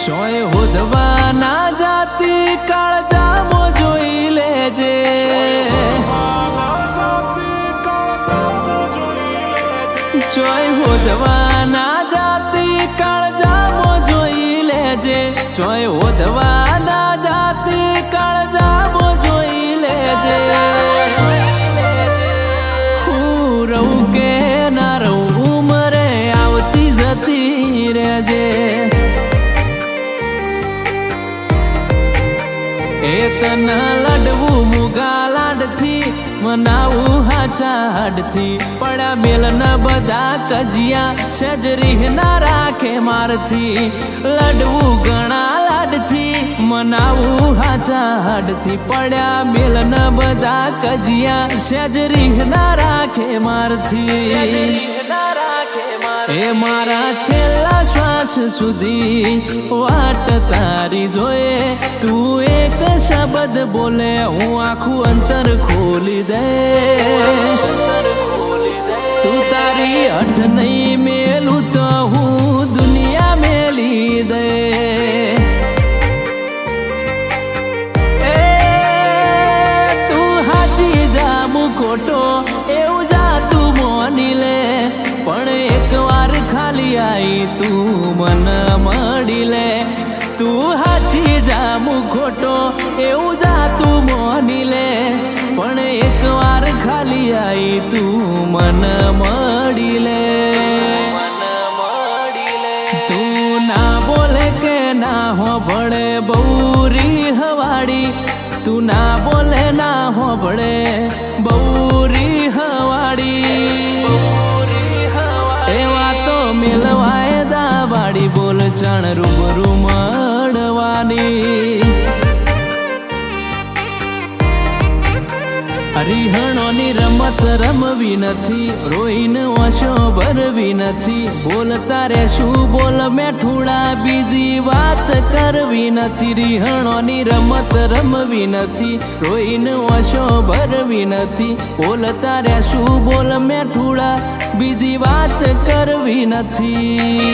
ચોય હોદવા ના જાતી કાળજામો જોઈ લેજે ચોય હોદવા ના જાતી કાળજામો જોઈ લેજે ચોય હોદવા ના જાતી કાળજામો જોઈ લેજે હું રહું કે ના રહું ઉમરે આવતી જતી રહેજે તન લડવું મુગા લાડથી મનાવું હાચા હાડથી પડ્યા મેલ ન બધા કજિયા સજરીહ ના રાખે મારથી લડવું ઘણા લાડથી મનાવું હાચા હાડથી પડ્યા મેલ ન બધા કજિયા સજરીહ ના રાખે મારથી એ મારા છેલ્લા શ્વાસ સુધી વાટ તારી જોયે તું એક શબ્દ બોલે હું આખું અંતર ખોલી દે તું તારી અઠ નહીં મેલું તો હું દુનિયા મેલી દે તું હાચી જામું ખોટો એવું જા તું મોની લે પણ એક વાર ખાલી આઈ તું મન મળી લે તું હાચી જામું ખોટો એવું જા તું મોની લે પણ એક વાર ખાલી આઈ તું મન મળી લે તું ના બોલે કે ના હોભળે બહુરી હવાડી તું ના બોલે ના હોભળે બહુરી હવાડી એવા તો મેલવાય દાવાડી બોલ ચણ રૂબરૂ મળવાની હરિહણોની રમત રમવી નથી રોઈને ઓશો ભરવી નથી બોલતા રહેશું બોલ મેઠુડા બીજી વાત કરવી નથી રિહણોની રમત રમવી નથી રોઈને ઓશો ભરવી નથી બોલતા રહેશું બોલ મેઠુડા બીજી વાત કરવી નથી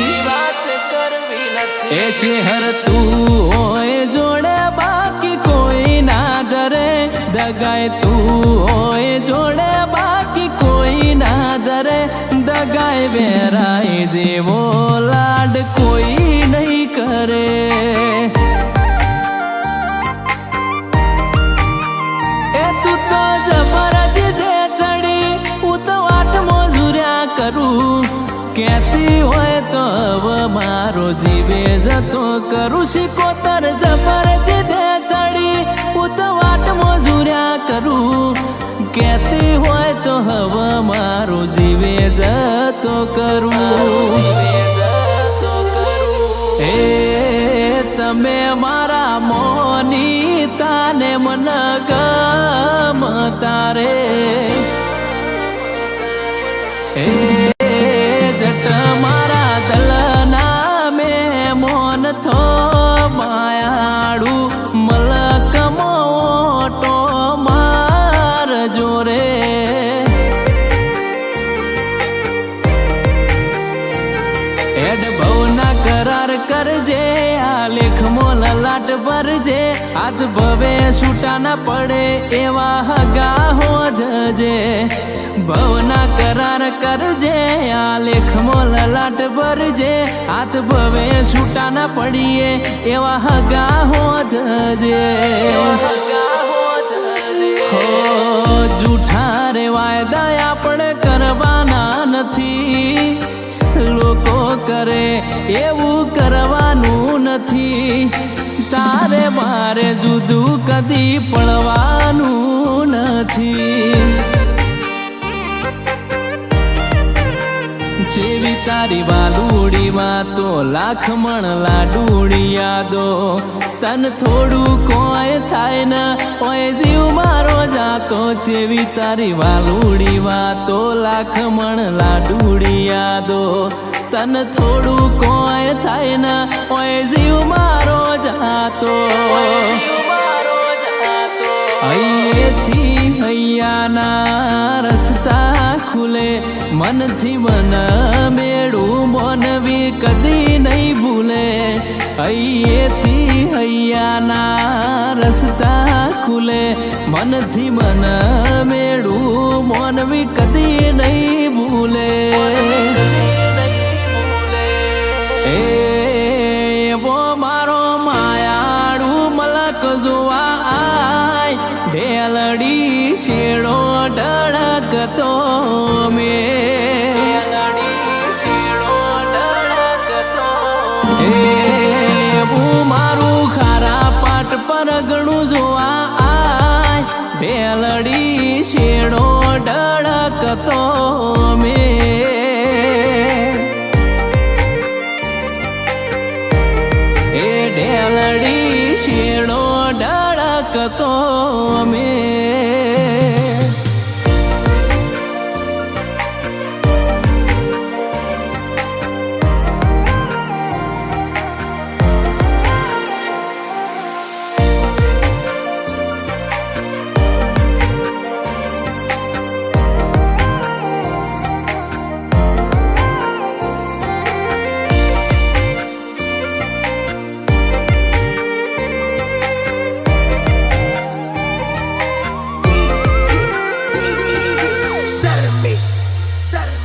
એ ચેહર તું હોય જોડે બાકી કોઈ ના ધરે દગાય તું હોય જોડે બાકી કોઈ ના ધરે દગાય બેરાય જેવો લાડ કોઈ નહીં કરે એ તું તો જબરજી દે ચડી હું તો વાટ મોજુર્યા કરું કહેતી હોય તો હવે મારો જીવે જતો કરું શિકોતર જબરજી દે ચડી હું તો વાટ મોજુર્યા કરું કહેતી હોય તો હવે મારો જીવે જતો કરું એ તમે મારા મોની તાને મન ગમ તારે એ મારા દલના મેં મોન થો માયાડું મલક મોટો માર જોરે એડ ભવના કરાર કરજે આ લેખ મોલ લાટ ભરજે હાથ ભવે છૂટા ના પડે એવા હગા હોજે ભવના કરાર કરજે આ લેખ મોલ લાટ ભરજે હાથ ભવે છૂટા ના પડીએ એવા હગા હોજે હો જૂઠા રે વાયદા આપણે કરવાના નથી લોકો કરે એવું કરવાનું નથી તારે મારે જુદું કદી પડવાનું નથી જેવી તારી વાલુડીમાં તો લાખ મણ લાડુડી યાદો તન થોડું કોઈ થાય ને ઓય જીવ મારો જાતો જેવી તારી વાલુડીમાં તો લાખ મણ લાડુડી યાદો તન થોડું કોઈ થાય ને ઓય જીવ મારો જાતો અહીંથી હૈયાના રસ્તા ખુલે મનથી મન મેળું મોનવી કદી નહીં ભૂલે અહીંયેથી હૈયાના રસ્તા ખુલે મનથી મન મેળું મોનવી કદી નહીં ભૂલે એવો મારો માયાળુ મલક જોવા આય ઢેલડી શેડો ડળકતો મારું ખારા પાટ પર ગણું જોવા આય ઢેલડી શેડો ડળકતો ઢેલડી શેડો ડળકતો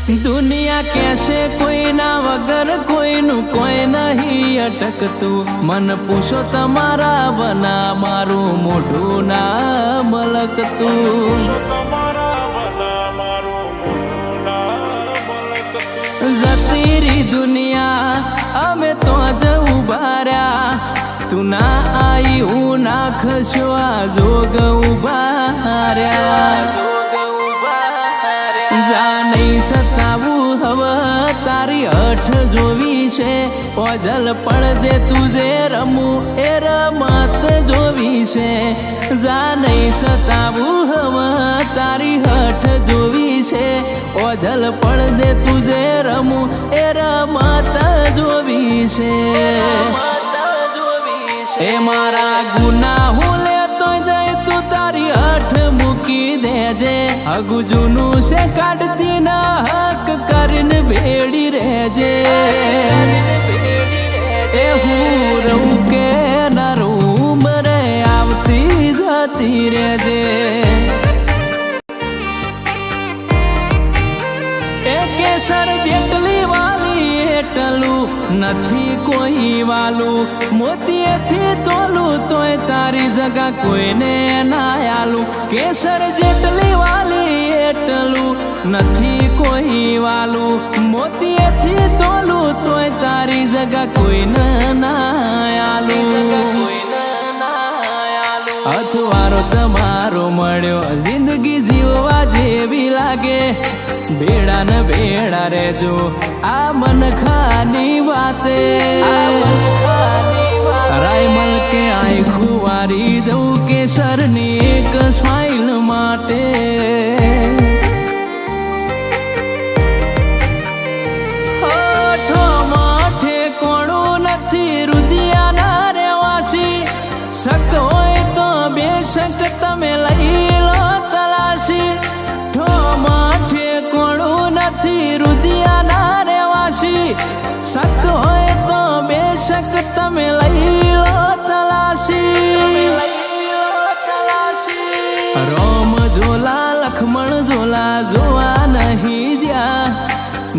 दुनिया कैसे कोई ना वगर कोई नु कोई नहीं अटकतू मन पूछो तमारा बना मारू मोढू ना मलकतू जतीरी दुनिया अमे तो ज उभार्या तू ना आई हूँ ना खशवा जोग उभार्या જા નહીં સતાવું હવે તારી હઠ જોવી છે ઓજલ પડદે તુજે રમું એ રમત જોવી છે જા નહીં સતાવું હવે તારી હઠ જોવી છે ઓજલ પડદે તુજે રમું એ રમત જોવી છે એ મારા ગુનાહો લેતો જાય તું તારી હઠ મૂકી દેજે હગુ જૂનું છે કાઢતી ના હક કરીને ભેડી રહેજે એ હું રહું કે ના રહું મરે આવતી જતી રહેજે એ કેસર જેટલી વાલી એટલું નથી કોઈ વાલું મોતીએથી તોલું તોય તારી જગા કોઈને ના આલું કેસર જેટલી વાલી એટલું નથી કોઈ વાલું મોતીએથી તોલું તોય તારી જગા કોઈને ના આલું અથવારો તમારો મળ્યો જિંદગી જીવવા જેવી લાગે ભેડા ને ભેડા રહેજો આ મન ખાની વાતે રાયમલ કે આઈ ખુવારી જવું કેસરની એક સ્માઈલ માટે માઠે કોણું નથી રુદિયાના રહેવાસી શક હોય તો બેશક તમે લઈ લો તલાશી માઠે કોણું નથી રુદિયાના રહેવાસી શક હોય તો બેશક તમે લઈ લો તલાશી રોમ ઝોલા લખમણ ઝોલા જોવા નહીં જ્યા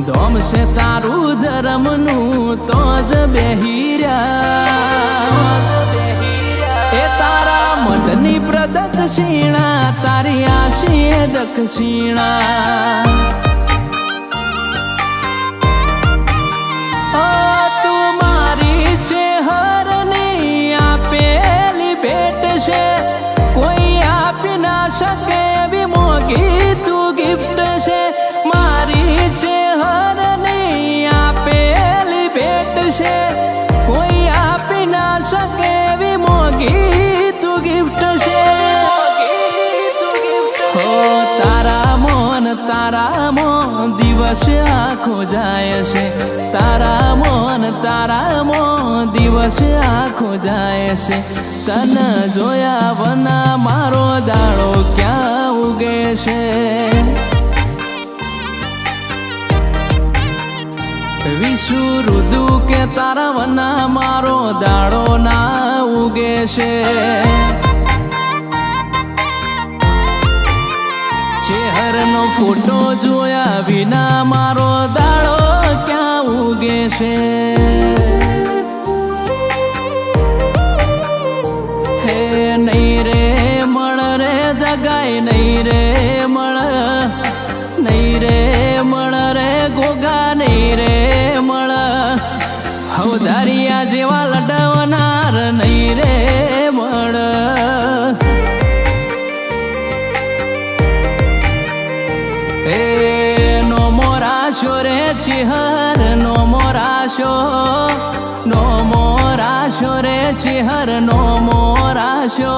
ધોમ છે તારું ધર્મનું તો જ બેહીર્યા એ તારા મઠની પ્રદક્ષિણા તારી આશી દક્ષિણા તું મારી ચેહરની આપેલી ભેટ છે કોઈ આપી ના શકે એવી મોંઘી તું ગિફ્ટ છે મારી ચેહરની આપેલી ભેટ છે કોઈ આપી ના શકે એવી મોંઘી તું ગિફ્ટ છે હો તારા મોન દિવસ આખો જાય છે તારા મોન દિવસ આખો જાય છે તન જોયા વના મારો દાડો ક્યાં ઉગે છે વિશુ રુદુ કે તારા વના મારો છે ચહેરનો ફોટો જોયા વિના મારો દાડો ક્યાં ઉગે છે હે નહીં રે મળ રે દગાઈ નહીં રે મળ રે ગોગા નહીં રે મળ હવધારિયા જેવા લડાવનાર નહીં રે મળ એ નો મોરાશો રે ચિહર નો મોરાશો રે ચિહર નો મોરાશો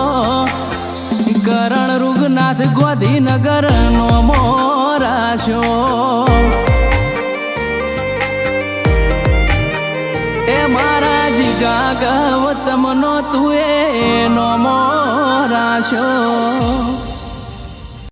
કરણ રૂગનાથ ગોધીનગર નો મોરાશો એ મારા જીગા ગૌતમ નો તું એ નો મોરાશો